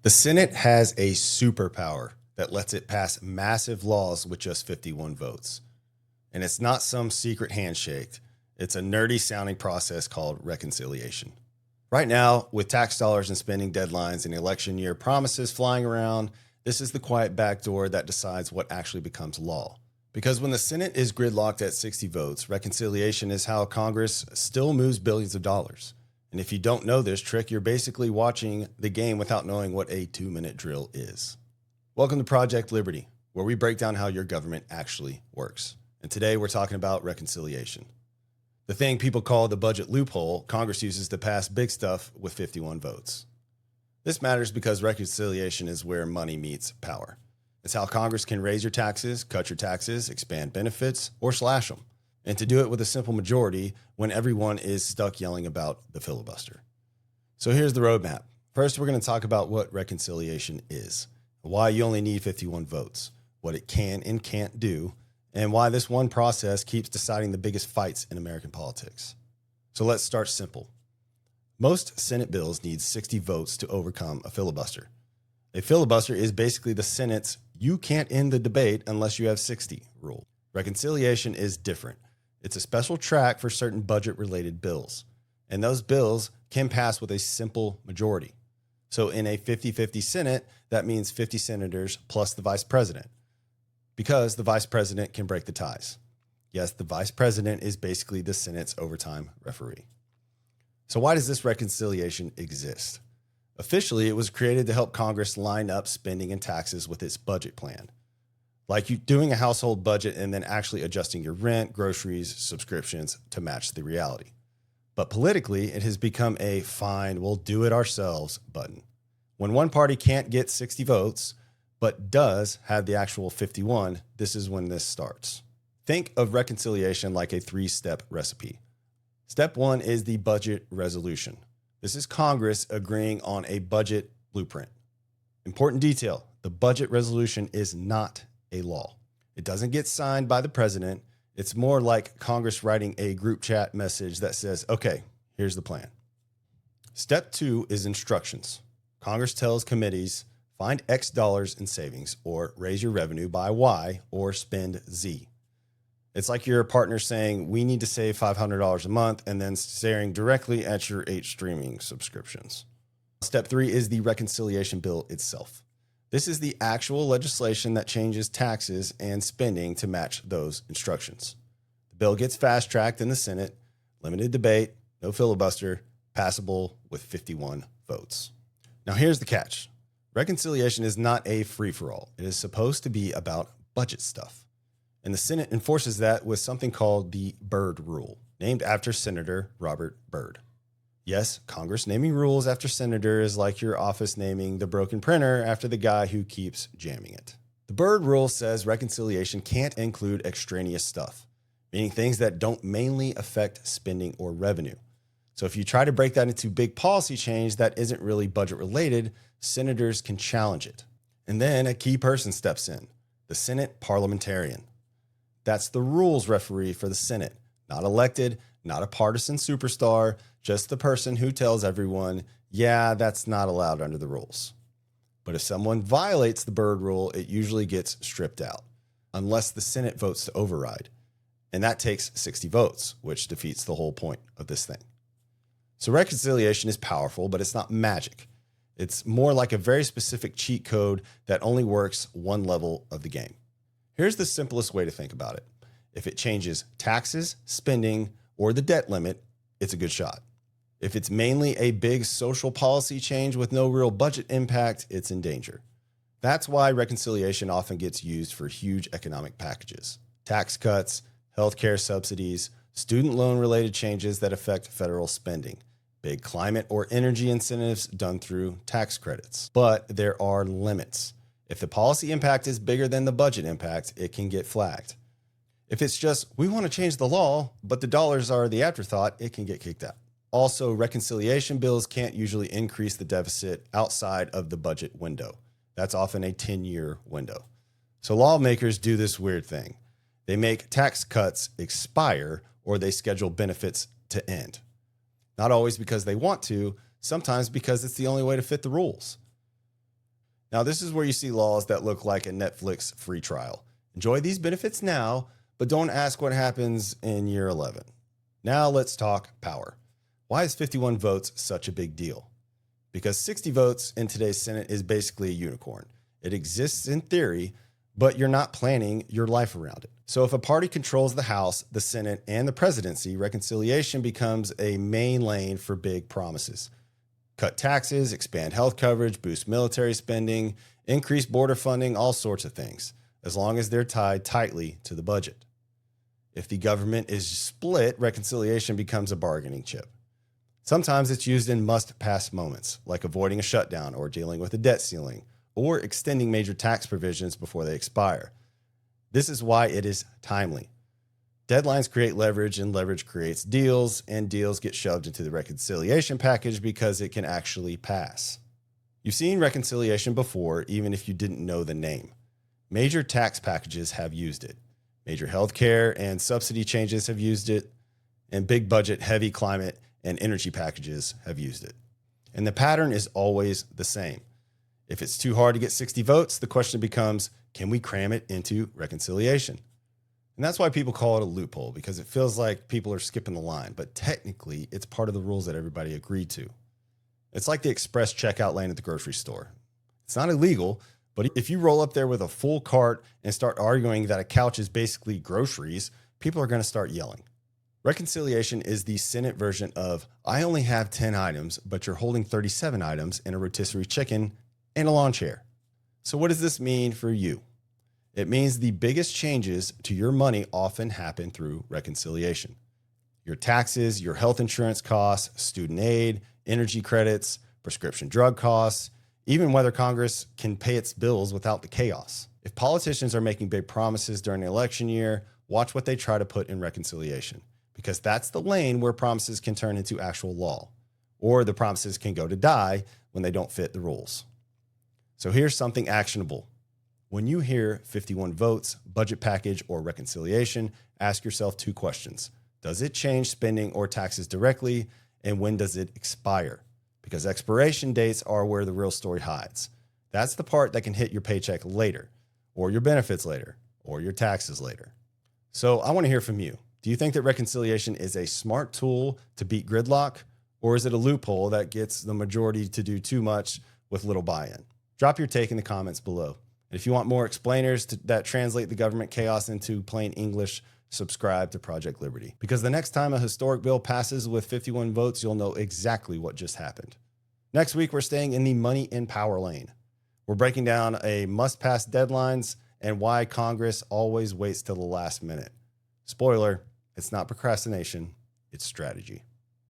The Senate has a superpower that lets it pass massive laws with just 51 votes. And it's not some secret handshake. It's a nerdy sounding process called reconciliation. Right now, with tax dollars and spending deadlines and election year promises flying around, this is the quiet backdoor that decides what actually becomes law. Because when the Senate is gridlocked at 60 votes, reconciliation is how Congress still moves billions of dollars. And if you don't know this trick, you're basically watching the game without knowing what a 2-minute drill is. Welcome to Project Liberty, where we break down how your government actually works. And today we're talking about reconciliation. The thing people call the budget loophole, Congress uses to pass big stuff with 51 votes. This matters because reconciliation is where money meets power. It's how Congress can raise your taxes, cut your taxes, expand benefits, or slash them. And to do it with a simple majority when everyone is stuck yelling about the filibuster. So here's the roadmap. First, we're going to talk about what reconciliation is, why you only need 51 votes, what it can and can't do, and why this one process keeps deciding the biggest fights in American politics. So let's start simple. Most Senate bills need 60 votes to overcome a filibuster. A filibuster is basically the Senate's "you can't end the debate unless you have 60" rule. Reconciliation is different. It's a special track for certain budget-related bills, and those bills can pass with a simple majority. So in a 50-50 Senate, that means 50 senators plus the vice president, because the vice president can break the ties. Yes, the vice president is basically the Senate's overtime referee. So why does this reconciliation exist? Officially, it was created to help Congress line up spending and taxes with its budget plan. Like you doing a household budget and then actually adjusting your rent, groceries, subscriptions to match the reality. But politically, it has become a "fine, we'll do it ourselves" button. When one party can't get 60 votes, but does have the actual 51, this is when this starts. Think of reconciliation like a 3-step recipe. Step 1 is the budget resolution. This is Congress agreeing on a budget blueprint. Important detail, the budget resolution is not a law. It doesn't get signed by the president. It's more like Congress writing a group chat message that says, okay, here's the plan. Step 2 is instructions. Congress tells committees, find X dollars in savings, or raise your revenue by Y, or spend Z. It's like your partner saying, we need to save $500 a month, and then staring directly at your 8 streaming subscriptions. Step 3 is the reconciliation bill itself. This is the actual legislation that changes taxes and spending to match those instructions. The bill gets fast-tracked in the Senate, limited debate, no filibuster, passable with 51 votes. Now here's the catch. Reconciliation is not a free-for-all. It is supposed to be about budget stuff. And the Senate enforces that with something called the Byrd Rule, named after Senator Robert Byrd. Yes, Congress naming rules after senator is like your office naming the broken printer after the guy who keeps jamming it. The Byrd Rule says reconciliation can't include extraneous stuff, meaning things that don't mainly affect spending or revenue. So if you try to break that into big policy change that isn't really budget related, senators can challenge it. And then a key person steps in, the Senate parliamentarian. That's the rules referee for the Senate, not elected, not a partisan superstar, just the person who tells everyone, yeah, that's not allowed under the rules. But if someone violates the Byrd Rule, it usually gets stripped out, unless the Senate votes to override. And that takes 60 votes, which defeats the whole point of this thing. So reconciliation is powerful, but it's not magic. It's more like a very specific cheat code that only works one level of the game. Here's the simplest way to think about it. If it changes taxes, spending, or the debt limit, it's a good shot. If it's mainly a big social policy change with no real budget impact, it's in danger. That's why reconciliation often gets used for huge economic packages, tax cuts, healthcare subsidies, student loan related changes that affect federal spending, big climate or energy incentives done through tax credits. But there are limits. If the policy impact is bigger than the budget impact, it can get flagged. If it's just, we want to change the law, but the dollars are the afterthought, it can get kicked out. Also, reconciliation bills can't usually increase the deficit outside of the budget window. That's often a 10-year window. So lawmakers do this weird thing. They make tax cuts expire or they schedule benefits to end. Not always because they want to, sometimes because it's the only way to fit the rules. Now, this is where you see laws that look like a Netflix free trial. Enjoy these benefits now, but don't ask what happens in year 11. Now let's talk power. Why is 51 votes such a big deal? Because 60 votes in today's Senate is basically a unicorn. It exists in theory, but you're not planning your life around it. So if a party controls the House, the Senate, and the presidency, reconciliation becomes a main lane for big promises. Cut taxes, expand health coverage, boost military spending, increase border funding, all sorts of things, as long as they're tied tightly to the budget. If the government is split, reconciliation becomes a bargaining chip. Sometimes it's used in must-pass moments, like avoiding a shutdown or dealing with a debt ceiling, or extending major tax provisions before they expire. This is why it is timely. Deadlines create leverage, and leverage creates deals, and deals get shoved into the reconciliation package because it can actually pass. You've seen reconciliation before, even if you didn't know the name. Major tax packages have used it. Major healthcare and subsidy changes have used it, and big budget, heavy climate and energy packages have used it. And the pattern is always the same. If it's too hard to get 60 votes, the question becomes, can we cram it into reconciliation? And that's why people call it a loophole, because it feels like people are skipping the line, but technically it's part of the rules that everybody agreed to. It's like the express checkout lane at the grocery store. It's not illegal, but if you roll up there with a full cart and start arguing that a couch is basically groceries, people are going to start yelling. Reconciliation is the Senate version of, I only have 10 items, but you're holding 37 items and a rotisserie chicken and a lawn chair. So what does this mean for you? It means the biggest changes to your money often happen through reconciliation. Your taxes, your health insurance costs, student aid, energy credits, prescription drug costs, even whether Congress can pay its bills without the chaos. If politicians are making big promises during the election year, watch what they try to put in reconciliation, because that's the lane where promises can turn into actual law, or the promises can go to die when they don't fit the rules. So here's something actionable. When you hear 51 votes, budget package, or reconciliation, ask yourself two questions. Does it change spending or taxes directly? And when does it expire? Because expiration dates are where the real story hides. That's the part that can hit your paycheck later, or your benefits later, or your taxes later. So I want to hear from you. Do you think that reconciliation is a smart tool to beat gridlock, or is it a loophole that gets the majority to do too much with little buy-in? Drop your take in the comments below. And if you want more explainers that translate the government chaos into plain English, subscribe to Project Liberty. Because the next time a historic bill passes with 51 votes, you'll know exactly what just happened. Next week, we're staying in the money and power lane. We're breaking down a must-pass deadlines and why Congress always waits till the last minute. Spoiler, it's not procrastination, it's strategy.